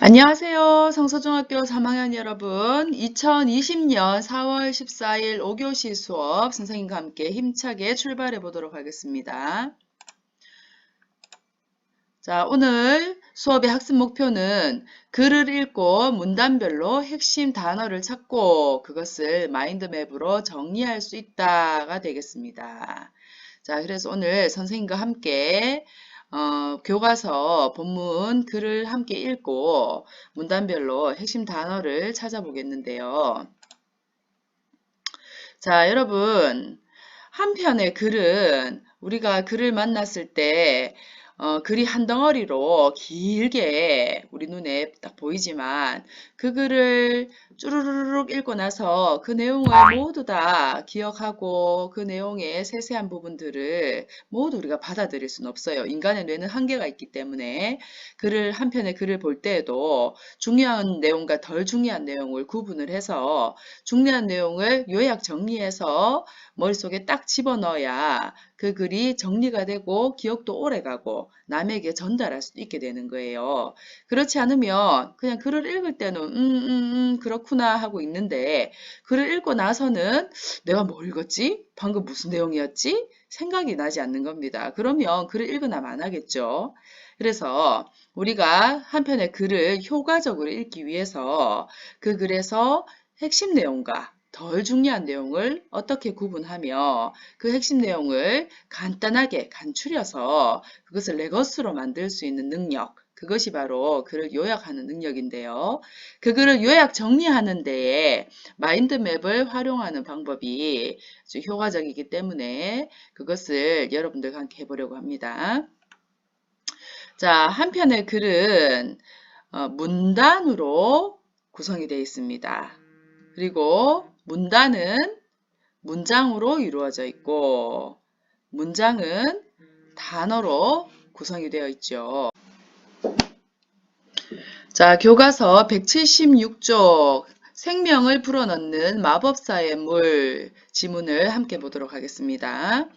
안녕하세요. 성서중학교 3학년 여러분. 2020년 4월 14일 5교시 수업 선생님과 함께 힘차게 출발해 보도록 하겠습니다. 자, 오늘 수업의 학습 목표는 글을 읽고 문단별로 핵심 단어를 찾고 그것을 마인드맵으로 정리할 수 있다가 되겠습니다. 자, 그래서 오늘 선생님과 함께 교과서 본문 글을 함께 읽고 문단별로 핵심 단어를 찾아보겠는데요. 자, 여러분, 한 편의 글은 우리가 글을 만났을 때 글이 한 덩어리로 길게 우리 눈에 딱 보이지만 그 글을 쭈루루룩 읽고 나서 그 내용을 모두 다 기억하고 그 내용의 세세한 부분들을 모두 우리가 받아들일 수는 없어요. 인간의 뇌는 한계가 있기 때문에 한 편의 글을 볼 때에도 중요한 내용과 덜 중요한 내용을 구분을 해서 중요한 내용을 요약 정리해서 머릿속에 딱 집어넣어야 그 글이 정리가 되고 기억도 오래가고 남에게 전달할 수 있게 되는 거예요. 그렇지 않으면 그냥 글을 읽을 때는 그렇구나 하고 있는데 글을 읽고 나서는 내가 뭐 읽었지? 방금 무슨 내용이었지? 생각이 나지 않는 겁니다. 그러면 글을 읽으나 안 하겠죠. 그래서 우리가 한 편의 글을 효과적으로 읽기 위해서 그 글에서 핵심 내용과 덜 중요한 내용을 어떻게 구분하며 그 핵심 내용을 간단하게 간추려서 그것을 내 것으로 만들 수 있는 능력, 그것이 바로 글을 요약하는 능력인데요. 그 글을 요약 정리하는 데에 마인드맵을 활용하는 방법이 아주 효과적이기 때문에 그것을 여러분들과 함께 해보려고 합니다. 자, 한 편의 글은 문단으로 구성이 되어 있습니다. 그리고 문단은 문장으로 이루어져 있고 문장은 단어로 구성이 되어 있죠. 자, 교과서 176쪽 생명을 불어넣는 마법사의 물 지문을 함께 보도록 하겠습니다.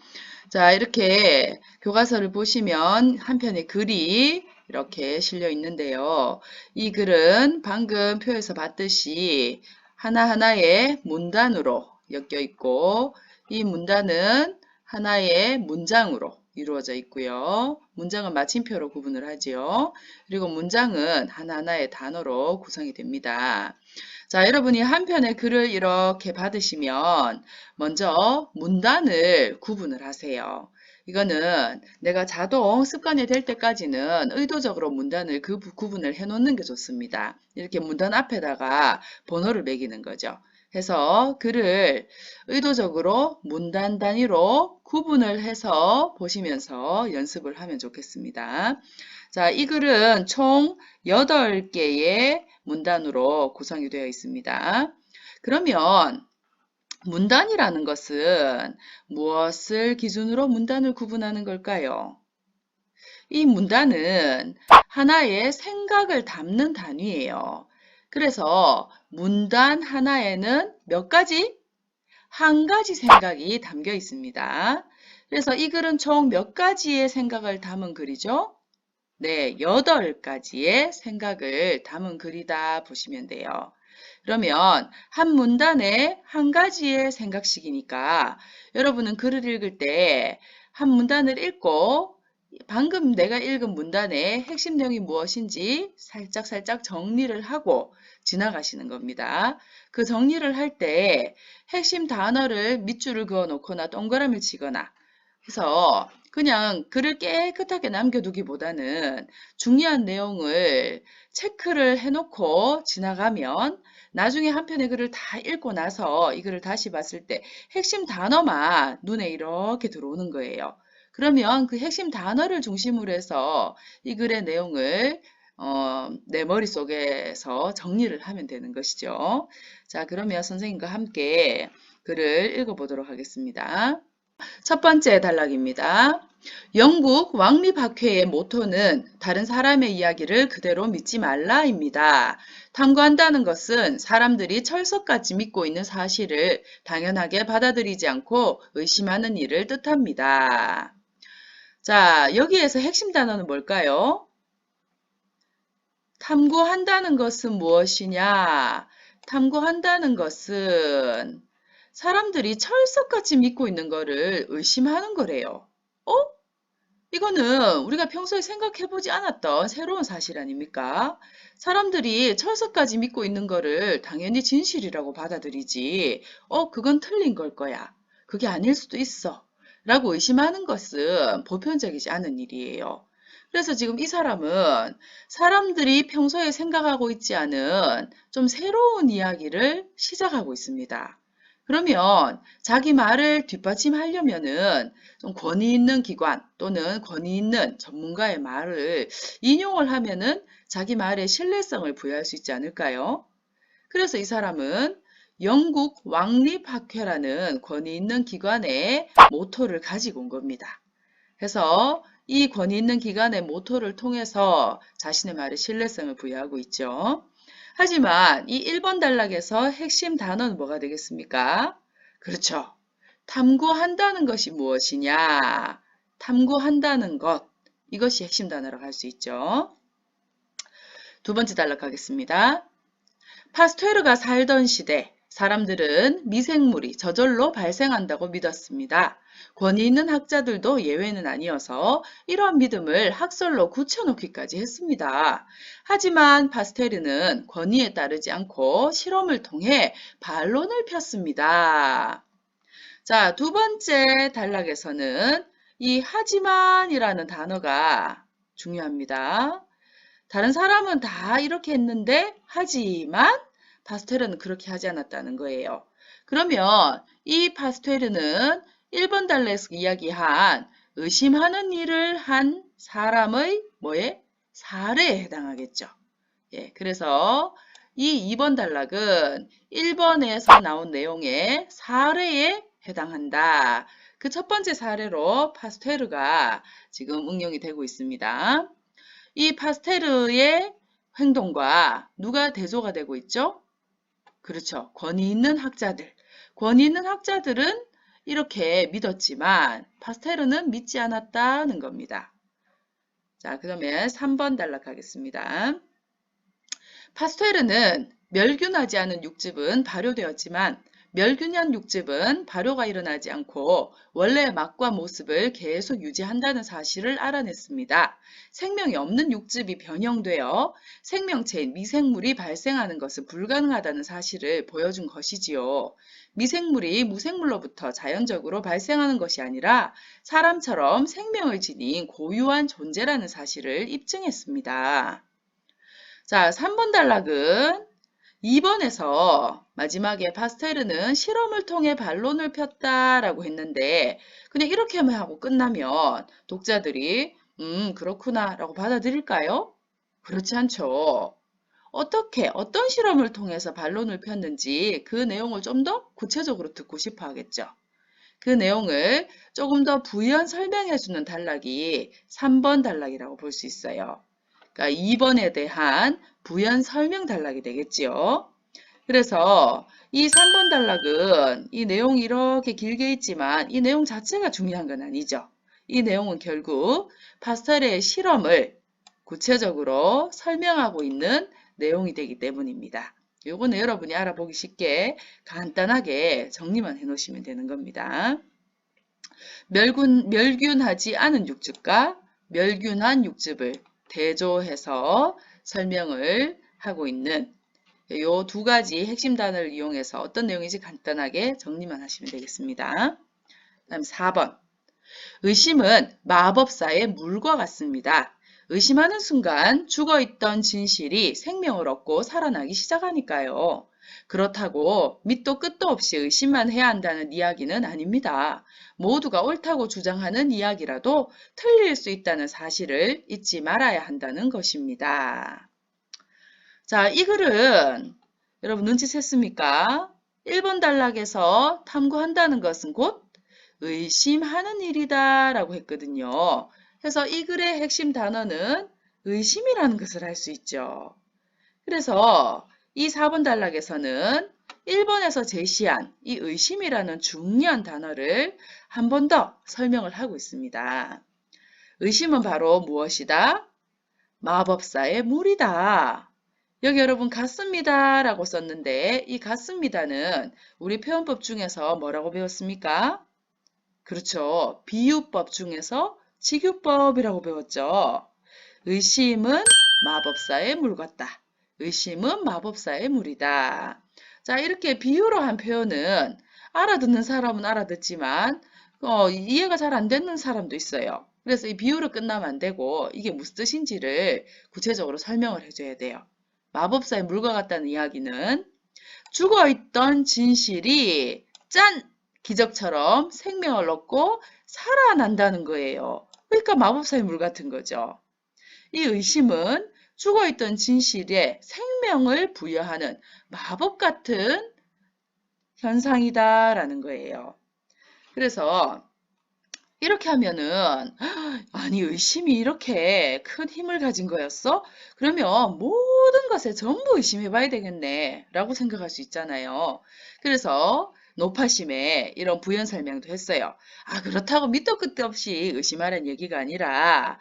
자, 이렇게 교과서를 보시면 한 편의 글이 이렇게 실려 있는데요. 이 글은 방금 표에서 봤듯이 하나하나의 문단으로 엮여 있고 이 문단은 하나의 문장으로 이루어져 있고요. 문장은 마침표로 구분을 하지요. 그리고 문장은 하나하나의 단어로 구성이 됩니다. 자, 여러분이 한 편의 글을 이렇게 받으시면 먼저 문단을 구분을 하세요. 이거는 내가 자동 습관이 될 때까지는 의도적으로 문단을 구분을 해 놓는 게 좋습니다. 이렇게 문단 앞에다가 번호를 매기는 거죠. 해서 글을 의도적으로 문단 단위로 구분을 해서 보시면서 연습을 하면 좋겠습니다. 자, 이 글은 총 8개의 문단으로 구성이 되어 있습니다. 그러면 문단이라는 것은 무엇을 기준으로 문단을 구분하는 걸까요? 이 문단은 하나의 생각을 담는 단위예요. 그래서 문단 하나에는 몇 가지? 한 가지 생각이 담겨 있습니다. 그래서 이 글은 총 몇 가지의 생각을 담은 글이죠? 네, 8가지의 생각을 담은 글이다 보시면 돼요. 그러면 한 문단에 한 가지의 생각씩이니까 여러분은 글을 읽을 때 한 문단을 읽고 방금 내가 읽은 문단의 핵심 내용이 무엇인지 살짝 정리를 하고 지나가시는 겁니다. 그 정리를 할 때 핵심 단어를 밑줄을 그어 놓거나 동그라미를 치거나 해서 그냥 글을 깨끗하게 남겨두기보다는 중요한 내용을 체크를 해놓고 지나가면 나중에 한 편의 글을 다 읽고 나서 이 글을 다시 봤을 때 핵심 단어만 눈에 이렇게 들어오는 거예요. 그러면 그 핵심 단어를 중심으로 해서 이 글의 내용을 내 머릿속에서 정리를 하면 되는 것이죠. 자, 그러면 선생님과 함께 글을 읽어보도록 하겠습니다. 첫 번째 단락입니다. 영국 왕립학회의 모토는 다른 사람의 이야기를 그대로 믿지 말라입니다. 탐구한다는 것은 사람들이 철석같이 믿고 있는 사실을 당연하게 받아들이지 않고 의심하는 일을 뜻합니다. 자, 여기에서 핵심 단어는 뭘까요? 탐구한다는 것은 무엇이냐? 탐구한다는 것은 사람들이 철석같이 믿고 있는 거를 의심하는 거래요. 어? 이거는 우리가 평소에 생각해보지 않았던 새로운 사실 아닙니까? 사람들이 철석까지 믿고 있는 거를 당연히 진실이라고 받아들이지, 그건 틀린 걸 거야. 그게 아닐 수도 있어. 라고 의심하는 것은 보편적이지 않은 일이에요. 그래서 지금 이 사람은 사람들이 평소에 생각하고 있지 않은 좀 새로운 이야기를 시작하고 있습니다. 그러면 자기 말을 뒷받침하려면은 좀 권위 있는 기관 또는 권위 있는 전문가의 말을 인용을 하면은 자기 말에 신뢰성을 부여할 수 있지 않을까요? 그래서 이 사람은 영국 왕립학회라는 권위 있는 기관의 모토를 가지고 온 겁니다. 그래서 이 권위 있는 기관의 모토를 통해서 자신의 말에 신뢰성을 부여하고 있죠. 하지만 이 1번 단락에서 핵심 단어는 뭐가 되겠습니까? 그렇죠. 탐구한다는 것이 무엇이냐? 탐구한다는 것. 이것이 핵심 단어라고 할 수 있죠. 두 번째 단락 가겠습니다. 파스테르가 살던 시대, 사람들은 미생물이 저절로 발생한다고 믿었습니다. 권위 있는 학자들도 예외는 아니어서 이러한 믿음을 학설로 굳혀놓기까지 했습니다. 하지만 파스테르는 권위에 따르지 않고 실험을 통해 반론을 폈습니다. 자, 두 번째 단락에서는 이 하지만이라는 단어가 중요합니다. 다른 사람은 다 이렇게 했는데 하지만 파스텔은 그렇게 하지 않았다는 거예요. 그러면 이 파스텔은 1번 단락에서 이야기한 의심하는 일을 한 사람의 뭐에? 사례에 해당하겠죠. 예, 그래서 이 2번 단락은 1번에서 나온 내용의 사례에 해당한다. 그 첫 번째 사례로 파스테르가 지금 응용이 되고 있습니다. 이 파스테르의 행동과 누가 대조가 되고 있죠? 그렇죠. 권위 있는 학자들. 권위 있는 학자들은 이렇게 믿었지만 파스테르는 믿지 않았다는 겁니다. 자, 그러면 3번 단락하겠습니다. 파스테르는 멸균하지 않은 육즙은 발효되었지만 멸균한 육즙은 발효가 일어나지 않고 원래의 맛과 모습을 계속 유지한다는 사실을 알아냈습니다. 생명이 없는 육즙이 변형되어 생명체인 미생물이 발생하는 것은 불가능하다는 사실을 보여준 것이지요. 미생물이 무생물로부터 자연적으로 발생하는 것이 아니라 사람처럼 생명을 지닌 고유한 존재라는 사실을 입증했습니다. 자, 3번 단락은 2번에서 마지막에 파스테르는 실험을 통해 반론을 폈다라고 했는데 그냥 이렇게만 하고 끝나면 독자들이 그렇구나 라고 받아들일까요? 그렇지 않죠. 어떤 실험을 통해서 반론을 폈는지 그 내용을 좀 더 구체적으로 듣고 싶어 하겠죠. 그 내용을 조금 더 부연 설명해주는 단락이 3번 단락이라고 볼 수 있어요. 그러니까 2번에 대한 부연 설명 단락이 되겠지요. 그래서 이 3번 단락은 이 내용이 이렇게 길게 있지만 이 내용 자체가 중요한 건 아니죠. 이 내용은 결국 파스텔의 실험을 구체적으로 설명하고 있는 내용이 되기 때문입니다. 요거는 여러분이 알아보기 쉽게 간단하게 정리만 해 놓으시면 되는 겁니다. 멸균하지 않은 육즙과 멸균한 육즙을 대조해서 설명을 하고 있는 이 두 가지 핵심 단어를 이용해서 어떤 내용인지 간단하게 정리만 하시면 되겠습니다. 다음 4번. 의심은 마법사의 물과 같습니다. 의심하는 순간 죽어있던 진실이 생명을 얻고 살아나기 시작하니까요. 그렇다고 밑도 끝도 없이 의심만 해야 한다는 이야기는 아닙니다. 모두가 옳다고 주장하는 이야기라도 틀릴 수 있다는 사실을 잊지 말아야 한다는 것입니다. 자, 이 글은 여러분 눈치챘습니까? 1번 단락에서 탐구한다는 것은 곧 의심하는 일이다 라고 했거든요. 그래서 이 글의 핵심 단어는 의심이라는 것을 알 수 있죠. 그래서 이 4번 단락에서는 1번에서 제시한 이 의심이라는 중요한 단어를 한 번 더 설명을 하고 있습니다. 의심은 바로 무엇이다? 마법사의 물이다. 여기 여러분 같습니다 라고 썼는데 이 같습니다는 우리 표현법 중에서 뭐라고 배웠습니까? 그렇죠. 비유법 중에서 직유법이라고 배웠죠. 의심은 마법사의 물 같다. 의심은 마법사의 물이다. 자, 이렇게 비유로 한 표현은 알아듣는 사람은 알아듣지만 이해가 잘 안 되는 사람도 있어요. 그래서 이 비유로 끝나면 안 되고 이게 무슨 뜻인지를 구체적으로 설명을 해줘야 돼요. 마법사의 물과 같다는 이야기는 죽어있던 진실이 짠! 기적처럼 생명을 얻고 살아난다는 거예요. 그러니까 마법사의 물 같은 거죠. 이 의심은 죽어있던 진실에 생명을 부여하는 마법 같은 현상이다라는 거예요. 그래서 이렇게 하면은 아니 의심이 이렇게 큰 힘을 가진 거였어? 그러면 모든 것에 전부 의심해 봐야 되겠네 라고 생각할 수 있잖아요. 그래서 노파심에 이런 부연 설명도 했어요. 아 그렇다고 밑도 끝도 없이 의심하라는 얘기가 아니라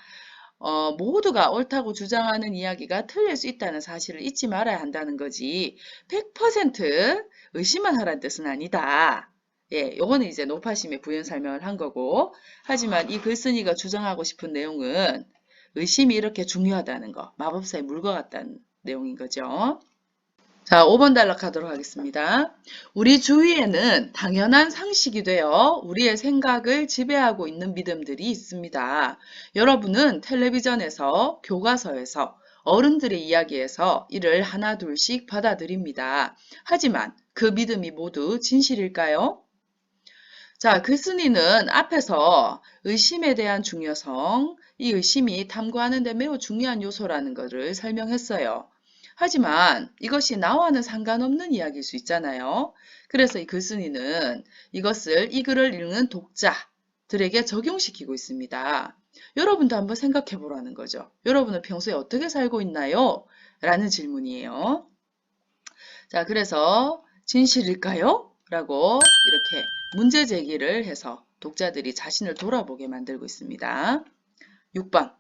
모두가 옳다고 주장하는 이야기가 틀릴 수 있다는 사실을 잊지 말아야 한다는 거지 100% 의심만 하라는 뜻은 아니다. 예, 요거는 이제 노파심의 부연 설명을 한 거고 하지만 이 글쓴이가 주장하고 싶은 내용은 의심이 이렇게 중요하다는 거, 마법사의 물과 같다는 내용인 거죠. 자, 5번 단락하도록 하겠습니다. 우리 주위에는 당연한 상식이 되어 우리의 생각을 지배하고 있는 믿음들이 있습니다. 여러분은 텔레비전에서, 교과서에서, 어른들의 이야기에서 이를 하나 둘씩 받아들입니다. 하지만 그 믿음이 모두 진실일까요? 자, 글쓴이는 앞에서 의심에 대한 중요성, 이 의심이 탐구하는 데 매우 중요한 요소라는 것을 설명했어요. 하지만 이것이 나와는 상관없는 이야기일 수 있잖아요. 그래서 이 글쓴이는 이것을 이 글을 읽는 독자들에게 적용시키고 있습니다. 여러분도 한번 생각해 보라는 거죠. 여러분은 평소에 어떻게 살고 있나요? 라는 질문이에요. 자, 그래서 진실일까요? 라고 이렇게 문제 제기를 해서 독자들이 자신을 돌아보게 만들고 있습니다. 6번.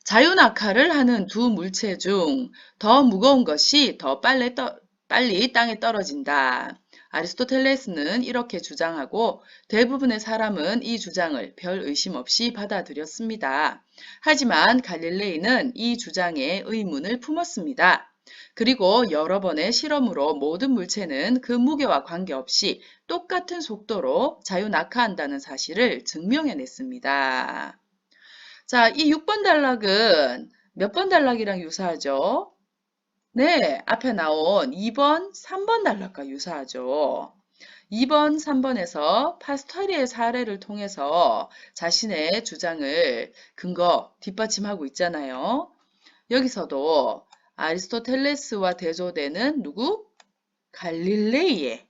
자유낙하를 하는 두 물체 중 더 무거운 것이 더 빨리 땅에 떨어진다. 아리스토텔레스는 이렇게 주장하고 대부분의 사람은 이 주장을 별 의심 없이 받아들였습니다. 하지만 갈릴레이는 이 주장에 의문을 품었습니다. 그리고 여러 번의 실험으로 모든 물체는 그 무게와 관계없이 똑같은 속도로 자유낙하한다는 사실을 증명해냈습니다. 자, 이 6번 단락은 몇 번 단락이랑 유사하죠? 네, 앞에 나온 2번, 3번 단락과 유사하죠. 2번, 3번에서 파스토리의 사례를 통해서 자신의 주장을 근거, 뒷받침하고 있잖아요. 여기서도 아리스토텔레스와 대조되는 누구? 갈릴레이의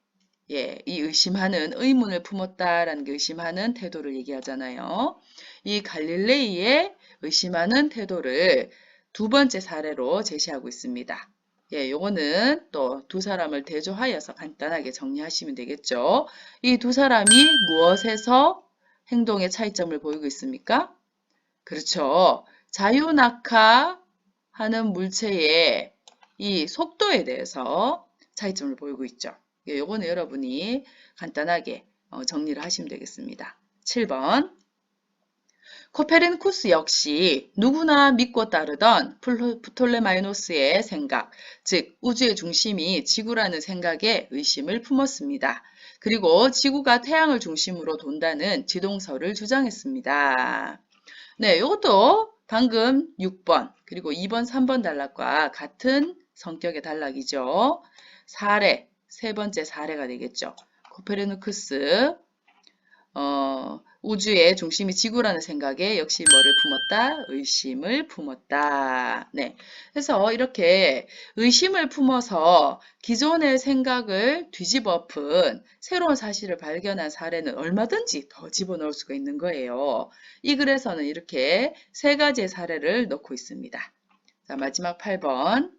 이 의심하는 의문을 품었다라는 게 의심하는 태도를 얘기하잖아요. 이 갈릴레이의 의심하는 태도를 두 번째 사례로 제시하고 있습니다. 예, 요거는 또 두 사람을 대조하여서 간단하게 정리하시면 되겠죠. 이 두 사람이 무엇에서 행동의 차이점을 보이고 있습니까? 그렇죠. 자유낙하 하는 물체의 이 속도에 대해서 차이점을 보이고 있죠. 요거는 여러분이 간단하게 정리를 하시면 되겠습니다. 7번. 코페르니쿠스 역시 누구나 믿고 따르던 프톨레마이노스의 생각, 즉 우주의 중심이 지구라는 생각에 의심을 품었습니다. 그리고 지구가 태양을 중심으로 돈다는 지동설을 주장했습니다. 네, 이것도 방금 6번 그리고 2번, 3번 단락과 같은 성격의 단락이죠. 사례, 세 번째 사례가 되겠죠. 코페르니쿠스 우주의 중심이 지구라는 생각에 역시 뭐를 품었다? 의심을 품었다. 네. 그래서 이렇게 의심을 품어서 기존의 생각을 뒤집어 엎은 새로운 사실을 발견한 사례는 얼마든지 더 집어넣을 수가 있는 거예요. 이 글에서는 이렇게 세 가지의 사례를 넣고 있습니다. 자, 마지막 8번.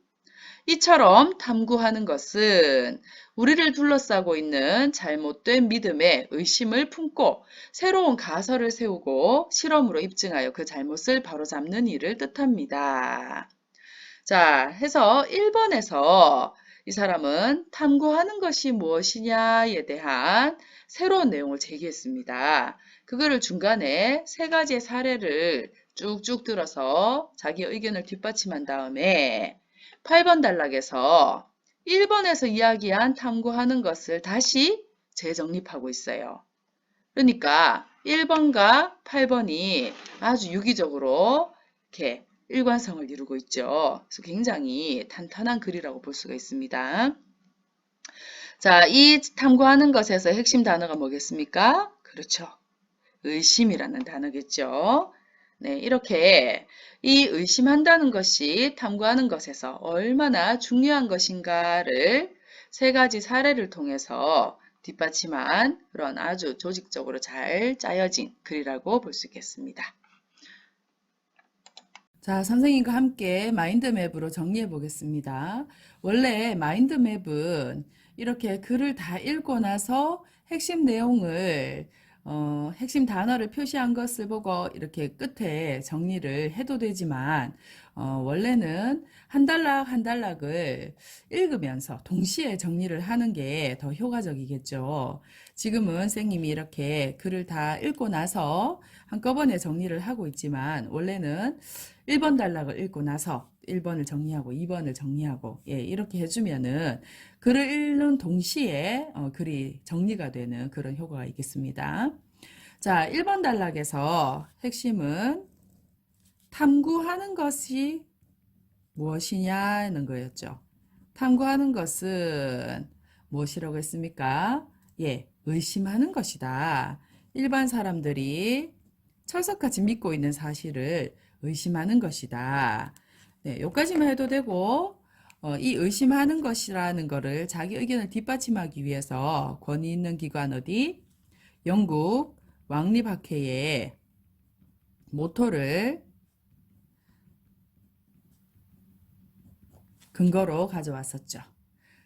이처럼 탐구하는 것은 우리를 둘러싸고 있는 잘못된 믿음에 의심을 품고 새로운 가설을 세우고 실험으로 입증하여 그 잘못을 바로잡는 일을 뜻합니다. 자, 해서 1번에서 이 사람은 탐구하는 것이 무엇이냐에 대한 새로운 내용을 제기했습니다. 그거를 중간에 세 가지의 사례를 쭉쭉 들어서 자기 의견을 뒷받침한 다음에 8번 단락에서 1번에서 이야기한 탐구하는 것을 다시 재정립하고 있어요. 그러니까 1번과 8번이 아주 유기적으로 이렇게 일관성을 이루고 있죠. 그래서 굉장히 탄탄한 글이라고 볼 수가 있습니다. 자, 이 탐구하는 것에서 핵심 단어가 뭐겠습니까? 그렇죠. 의심이라는 단어겠죠. 네, 이렇게 이 의심한다는 것이 탐구하는 것에서 얼마나 중요한 것인가를 세 가지 사례를 통해서 뒷받침한 그런 아주 조직적으로 잘 짜여진 글이라고 볼 수 있겠습니다. 자, 선생님과 함께 마인드맵으로 정리해 보겠습니다. 원래 마인드맵은 이렇게 글을 다 읽고 나서 핵심 내용을 핵심 단어를 표시한 것을 보고 이렇게 끝에 정리를 해도 되지만 원래는 한 단락 한 단락을 읽으면서 동시에 정리를 하는 게 더 효과적이겠죠. 지금은 선생님이 이렇게 글을 다 읽고 나서 한꺼번에 정리를 하고 있지만 원래는 1번 단락을 읽고 나서 1번을 정리하고 2번을 정리하고 예, 이렇게 해주면은 글을 읽는 동시에 글이 정리가 되는 그런 효과가 있겠습니다. 자, 1번 단락에서 핵심은 탐구하는 것이 무엇이냐는 거였죠. 탐구하는 것은 무엇이라고 했습니까? 예, 의심하는 것이다. 일반 사람들이 철석같이 믿고 있는 사실을 의심하는 것이다. 네, 여기까지만 해도 되고 이 의심하는 것이라는 거를 자기 의견을 뒷받침하기 위해서 권위 있는 기관 어디? 영국 왕립학회의 모토를 근거로 가져왔었죠.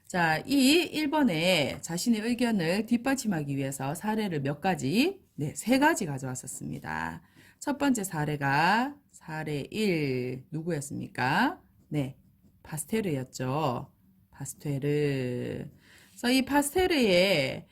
자, 이 1번에 자신의 의견을 뒷받침하기 위해서 사례를 몇 가지? 네, 세 가지 가져왔었습니다. 첫 번째 사례가 사례 1 누구였습니까? 네, 파스테르였죠. 파스테르. 그래서 이 파스테르의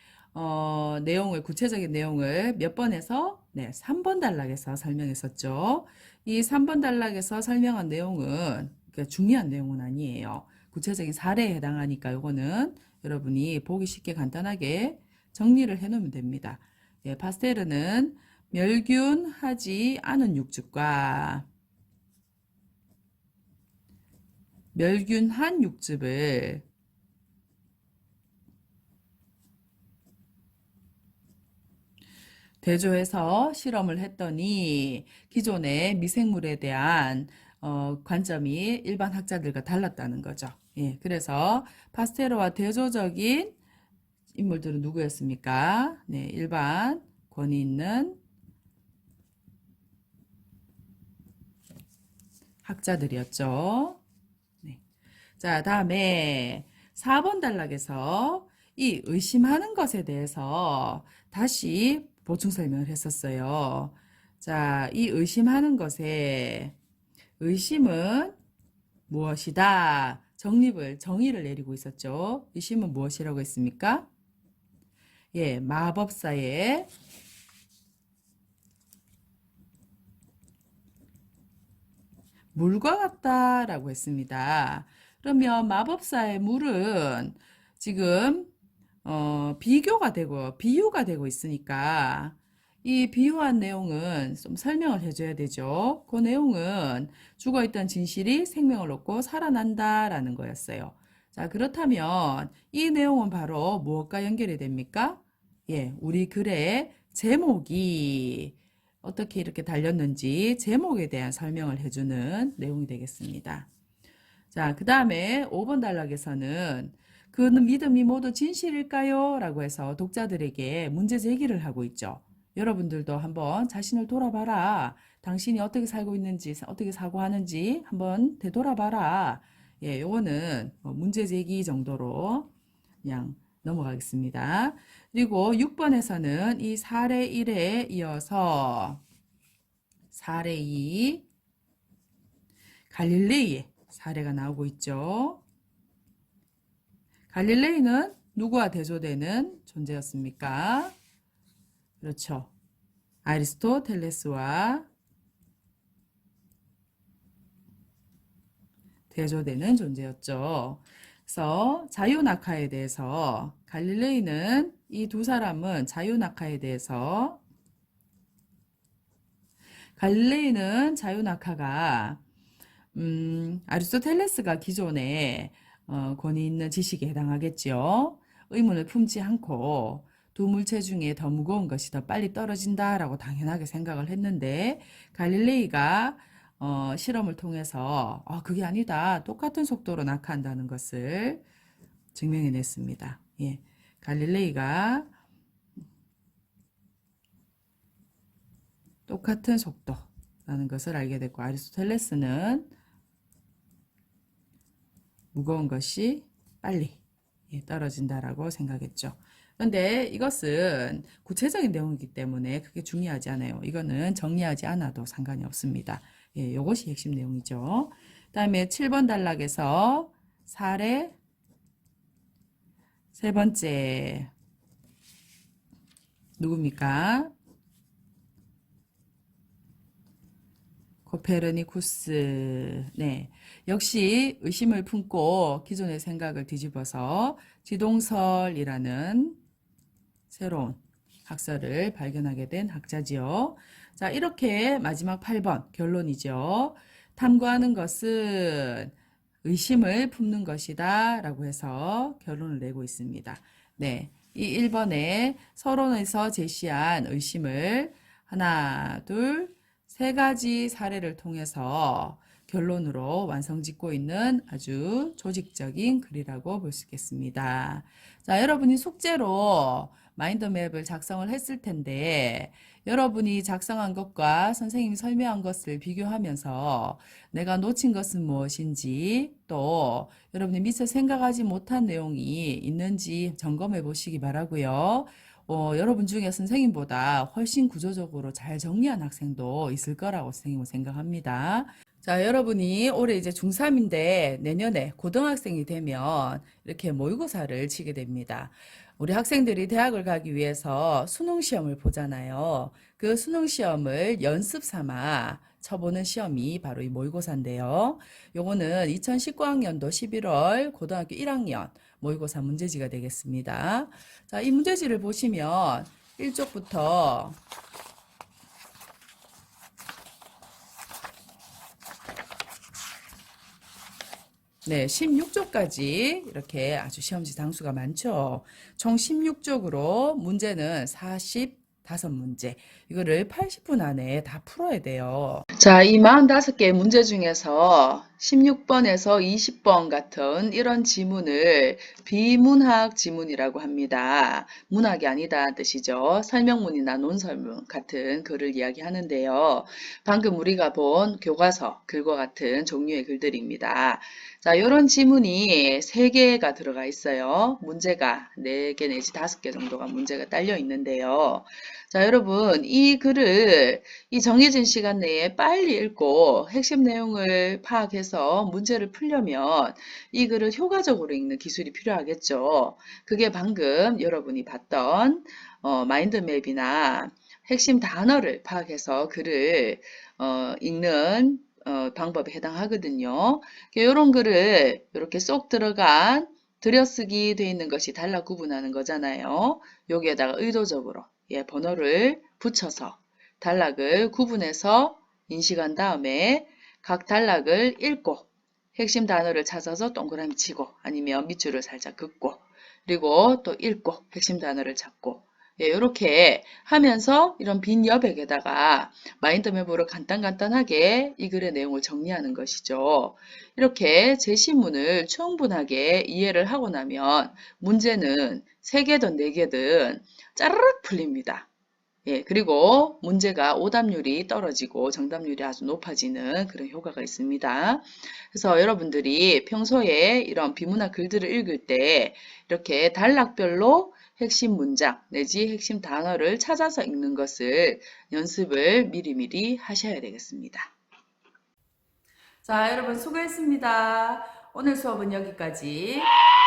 내용을 구체적인 내용을 몇 번에서 네, 3번 단락에서 설명했었죠. 이 3번 단락에서 설명한 내용은 중요한 내용은 아니에요. 구체적인 사례에 해당하니까 이거는 여러분이 보기 쉽게 간단하게 정리를 해 놓으면 됩니다. 예, 파스테르는 멸균하지 않은 육즙과 멸균한 육즙을 대조해서 실험을 했더니 기존의 미생물에 대한 관점이 일반 학자들과 달랐다는 거죠. 예, 그래서 파스테르와 대조적인 인물들은 누구였습니까? 네, 일반 권위 있는 학자들이었죠. 네. 자, 다음에 4번 단락에서 이 의심하는 것에 대해서 다시 보충 설명을 했었어요. 자, 이 의심하는 것에 의심은 무엇이다? 정의를 내리고 있었죠. 의심은 무엇이라고 했습니까? 예, 마법사의 물과 같다라고 했습니다. 그러면 마법사의 물은 지금 비교가 되고 비유가 되고 있으니까 이 비유한 내용은 좀 설명을 해줘야 되죠. 그 내용은 죽어있던 진실이 생명을 얻고 살아난다라는 거였어요. 자, 그렇다면 이 내용은 바로 무엇과 연결이 됩니까? 예, 우리 글의 제목이 어떻게 이렇게 달렸는지 제목에 대한 설명을 해주는 내용이 되겠습니다. 자, 그 다음에 5번 단락에서는 그 믿음이 모두 진실일까요? 라고 해서 독자들에게 문제 제기를 하고 있죠. 여러분들도 한번 자신을 돌아봐라. 당신이 어떻게 살고 있는지, 어떻게 사고하는지 한번 되돌아봐라. 예, 요거는 문제 제기 정도로 그냥 넘어가겠습니다. 그리고 6번에서는 이 사례 1에 이어서 사례 2, 갈릴레이의 사례가 나오고 있죠. 갈릴레이는 누구와 대조되는 존재였습니까? 그렇죠. 아리스토텔레스와 대조되는 존재였죠. 그래서 자유낙하에 대해서 갈릴레이는 이 두 사람은 자유낙하에 대해서 갈릴레이는 자유낙하가 아리스토텔레스가 기존에 권위 있는 지식에 해당하겠죠. 의문을 품지 않고 두 물체 중에 더 무거운 것이 더 빨리 떨어진다라고 당연하게 생각을 했는데 갈릴레이가 실험을 통해서 그게 아니다. 똑같은 속도로 낙하한다는 것을 증명해냈습니다. 예, 갈릴레이가 똑같은 속도라는 것을 알게 됐고 아리스토텔레스는 무거운 것이 빨리 떨어진다라고 생각했죠. 그런데 이것은 구체적인 내용이기 때문에 그게 중요하지 않아요. 이거는 정리하지 않아도 상관이 없습니다. 예, 이것이 핵심 내용이죠. 그 다음에 7번 단락에서 사례 세 번째 누굽니까? 코페르니쿠스. 네. 역시 의심을 품고 기존의 생각을 뒤집어서 지동설이라는 새로운 학설을 발견하게 된 학자지요. 자, 이렇게 마지막 8번 결론이죠. 탐구하는 것은 의심을 품는 것이다 라고 해서 결론을 내고 있습니다. 네. 이 1번에 서론에서 제시한 의심을 하나, 둘, 세 가지 사례를 통해서 결론으로 완성짓고 있는 아주 조직적인 글이라고 볼 수 있겠습니다. 자, 여러분이 숙제로 마인드맵을 작성을 했을 텐데 여러분이 작성한 것과 선생님이 설명한 것을 비교하면서 내가 놓친 것은 무엇인지 또 여러분이 미처 생각하지 못한 내용이 있는지 점검해 보시기 바라고요. 여러분 중에 선생님보다 훨씬 구조적으로 잘 정리한 학생도 있을 거라고 선생님은 생각합니다. 자, 여러분이 올해 이제 중3인데 내년에 고등학생이 되면 이렇게 모의고사를 치게 됩니다. 우리 학생들이 대학을 가기 위해서 수능시험을 보잖아요. 그 수능시험을 연습 삼아 쳐보는 시험이 바로 이 모의고사인데요. 요거는 2019학년도 11월 고등학교 1학년 모의고사 문제지가 되겠습니다. 자, 이 문제지를 보시면 1쪽부터 네, 16쪽까지 이렇게 아주 시험지 장수가 많죠. 총 16쪽으로 문제는 45문제. 이거를 80분 안에 다 풀어야 돼요. 자, 이 45개의 문제 중에서 16번에서 20번 같은 이런 지문을 비문학 지문이라고 합니다. 문학이 아니다 뜻이죠. 설명문이나 논설문 같은 글을 이야기하는데요. 방금 우리가 본 교과서 글과 같은 종류의 글들입니다. 자, 이런 지문이 3개가 들어가 있어요. 문제가 4개 내지 5개 정도가 문제가 딸려 있는데요. 자, 여러분, 이 글을 이 정해진 시간 내에 빨리 읽고 핵심 내용을 파악해서 문제를 풀려면 이 글을 효과적으로 읽는 기술이 필요하겠죠. 그게 방금 여러분이 봤던 마인드맵이나 핵심 단어를 파악해서 글을 읽는 방법에 해당하거든요. 이런 글을 이렇게 쏙 들어간 들여쓰기 되어 있는 것이 단락 구분하는 거잖아요. 여기에다가 의도적으로 번호를 붙여서 단락을 구분해서 인식한 다음에 각 단락을 읽고 핵심 단어를 찾아서 동그라미 치고 아니면 밑줄을 살짝 긋고 그리고 또 읽고 핵심 단어를 찾고 이렇게 하면서 이런 빈 여백에다가 마인드맵으로 간단하게 이 글의 내용을 정리하는 것이죠. 이렇게 제시문을 충분하게 이해를 하고 나면 문제는 3개든 4개든 짜르륵 풀립니다. 예, 그리고 문제가 오답률이 떨어지고 정답률이 아주 높아지는 그런 효과가 있습니다. 그래서 여러분들이 평소에 이런 비문학 글들을 읽을 때 이렇게 단락별로 핵심 문장 내지 핵심 단어를 찾아서 읽는 것을 연습을 미리미리 하셔야 되겠습니다. 자, 여러분 수고했습니다. 오늘 수업은 여기까지.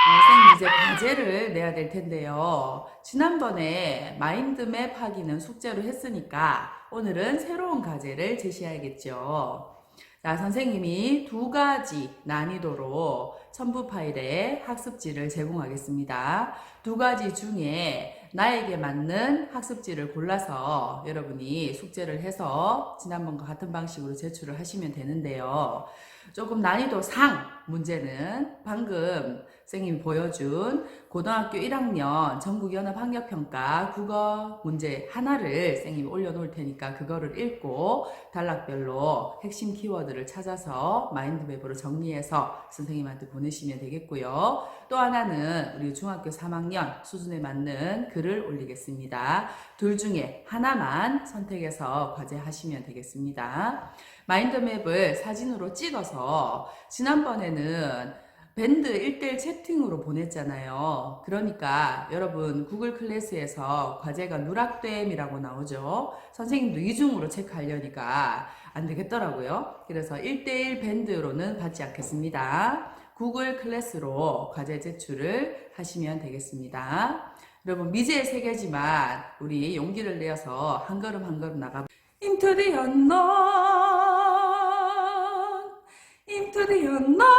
선생님 이제 과제를 내야 될 텐데요. 지난번에 마인드맵 하기는 숙제로 했으니까 오늘은 새로운 과제를 제시해야겠죠. 자, 선생님이 두 가지 난이도로 첨부 파일에 학습지를 제공하겠습니다. 두 가지 중에 나에게 맞는 학습지를 골라서 여러분이 숙제를 해서 지난번과 같은 방식으로 제출을 하시면 되는데요. 조금 난이도 상 문제는 방금 선생님이 보여준 고등학교 1학년 전국연합학력평가 국어 문제 하나를 선생님이 올려놓을 테니까 그거를 읽고 단락별로 핵심 키워드를 찾아서 마인드맵으로 정리해서 선생님한테 보내시면 되겠고요. 또 하나는 우리 중학교 3학년 수준에 맞는 글을 올리겠습니다. 둘 중에 하나만 선택해서 과제하시면 되겠습니다. 마인드맵을 사진으로 찍어서 지난번에는 밴드 1대1 채팅으로 보냈잖아요. 그러니까 여러분 구글 클래스에서 과제가 누락됨이라고 나오죠. 선생님도 이중으로 체크하려니까 안 되겠더라고요. 그래서 1대1 밴드로는 받지 않겠습니다. 구글 클래스로 과제 제출을 하시면 되겠습니다. 여러분 미지의 세계지만 우리 용기를 내어서 한 걸음 한 걸음 나가 Into the unknown, into the unknown.